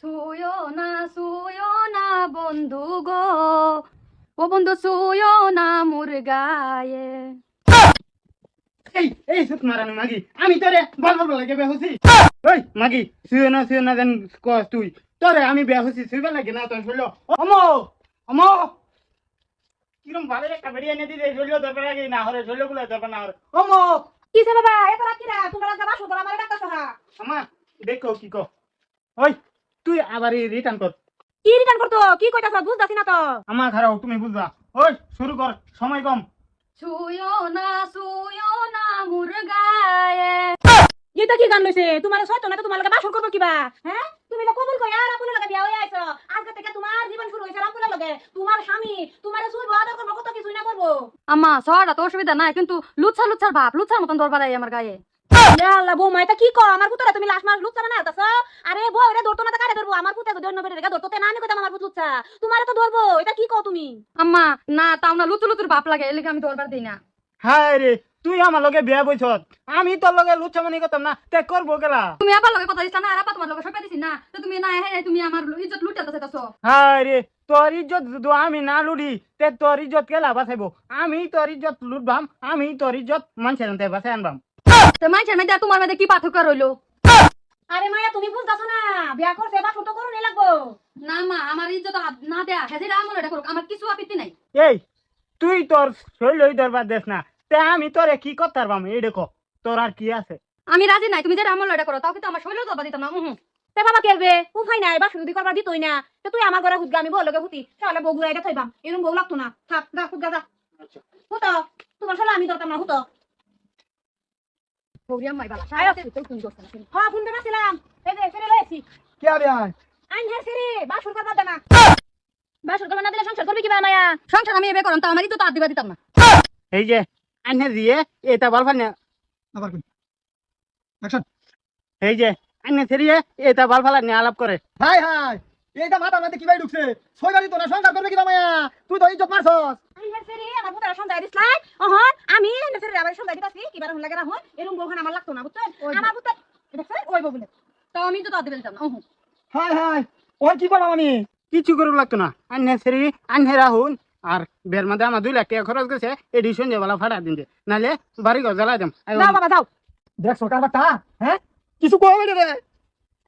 ছুঁয়ো না বন্ধু গো, ও বন্ধু ছুঁয়ো না মোর গায়ে। এই এই সুত মারানো মাগি আমি তোরে বল বল লাগে বে হইছি। ওই মাগি শুয়ে না জান কস তুই তোরে আমি বে হইছি শুইবা লাগে না তোর শুইলো অমো অমো কিরম ভাবে একটা বেরিয়ে এনে দিতে শুইলো দরকার লাগে না হরে শুইলো গুলো দরকার না হরে অমো কিসে বাবা এত রাত কিরা তোমরা যাবা শুধু আমার ডাক্তার সাহা আমা দেখো কি কো ওই তুই আবার রিটার্ন কর। কি রিটার্ন করতো কি কইতাছ বুঝতাছি না তো আমা খারাও তুমি বুঝবা। ওই শুরু কর সময় কম। ছুঁয়ো না মোর গায়ে। এটা কি গান লইছে তোমার সইতো না তো তোমার লগে বাসর করব কিবা হ্যাঁ তুমি তো কবুল কই আর আপুনের লগে বিয়া হই আইছো আজকে থেকে তোমার জীবন শুরু হইছে আপুনের লগে তোমার স্বামী তোমারে সুইব আদর করব কত কিছুই না করব আম্মা সরটা তো অসুবিধা নাই, কিন্তু লুচ্ছার ভাব লুচ্ছার মতন দরবার আই আমার গায়ে। ইয়া আল্লাহ বৌমা এটা কি কও আমার পুতরা তুমি লাশ মাস লুচ্ছা না আইতাছ আরে বউ রে ধরতো না তা কারে ধরবো আমার পুতে যদি অন্য বেরে রেখা ধরতো তে না আমি কইতাম আমার পুত লুচ্ছা তোমারে তো ধরবো এটা কি কও তুমি আম্মা না তাও না লুচুর ভাব লাগে, এর লিগে আমি দরবার দিই না। হায় রে তুই আমার লগে বিয়া বইছত আমি তোর লগে লুচ্ছামানি করতাম না তে করবো গেলা। তুমি আবার লগে কথা দিছ না, আর আপা তোমার লগে সবাই দিছি না, তো তুমি না হ্যাঁ তুমি আমার ইজ্জত লুটাতে চাইতাছো। হায় রে তোর ইজ্জত যদি আমি না লুটি তে তোর ইজ্জত কেলা বাঁচাইবো। আমি তোর ইজ্জত লুটবাম আমি তোর ইজ্জত মানুষের আনতে বাঁচাই আনবাম। তো মাইছের মধ্যে আর তোমার মধ্যে কি পার্থক্য রইলো? আরে মায়া তুমি বুঝতাছ না বিয়া করছে বাসর তো করুনি লাগবো না মা আমার ইজ্জত না দেয়া হেজিরা আমল এটা করুক, আমার কিছু আপত্তি নাই। এই তুই তোর শৈলই দরবার দেশ না তে আমি তোরে কি করতে পারবাম এই দেখো তোর আর কি আছে। আমি রাজি নাই, তুমি যেটা আমল এটা করো, তাও কিন্তু আমার শৈলেও দরবার দিতাম না। তে বাবা কেলবে উপাই নাই বাসর যদি করবার দিতই না তো তুই আমার ঘরে হুদগা আমি বউ লগে হুতি তাহলে বউ গুড়াইটা থইবাম এরকম বউ লাগতো না থাক যা হুদগা যা হুতো তোমার শালা আমি দরকার না হুতো বৌরিয়া মাই বালা আয়। তুই তুমি করছ না। হ্যাঁ ফোন দেনাছিলাম এই যে ফিরে লইছি কি আরে আয় আইন হে সিরি বাসর করবার দেনা বাসর করবার না দিলে সংসার করবি কিবা মায়া সংসার আমি এবে করম, তা আমারই তো তার দিবা দিতাম না। এই যে আনে দিয়ে এটা বালফান না আবার কই অ্যাকশন। এই যে আনে সেরিয়ে এটা বালফালা নিয়ে আলাপ করে। হাই হাই এইটা মাথার মধ্যে কিভাবে ঢুকছে ছয়বারই তো না সংসার করবে কিবা মায়া তুই তো ইজ্জত মারছস। আইন হে সিরি আমার পুতারা সন্ধ্যায় দিছলাই অহন আমি আইন হে সিরি আবার সন্ধ্যায় দিতাছি কিবার হন লাগে না হন এরকম বউ আমার লাগতো না বুঝছেন আমার পুতার দেখছেন ওই বউ বলে তাও আমি তো তার দিবা দিতাম না। হাই হাই ওর কি করবা মানে কিছু করুক লাগতো না আনে সেরি আনে রাহুন আর বের মধ্যে আমার 2 লাখ টাকা খরচ গেছে এডিশন যে বালা ফাটা দিন দে নালে বাড়ি ঘর জ্বালাই দেম। যাও বাবা যাও দেখ সরকার বাটা হ্যাঁ কিছু কইবে রে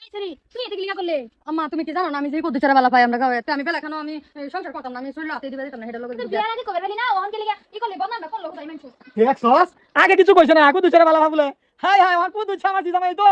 এই সিরি তুই এদিকে লিগা করলে আম্মা তুমি কি জানো না আমি যে কত চারা বালা পাই আমরা গাঁয়ে, আমি বেলা খানো আমি সংসার করতাম না, আমি শরীর হাতে দিবা দিতাম না, হেডা লগে তুই বিয়ার আগে কবে বলি না ওহন কে লিগা ই করলে বদনাম না করলো তাই মানছো দেখছস আগে কিছু কইছ না আগু দুইটা বালা ভাবলে হাই হাই ওর পুত দুইটা আমার দিদামাই তো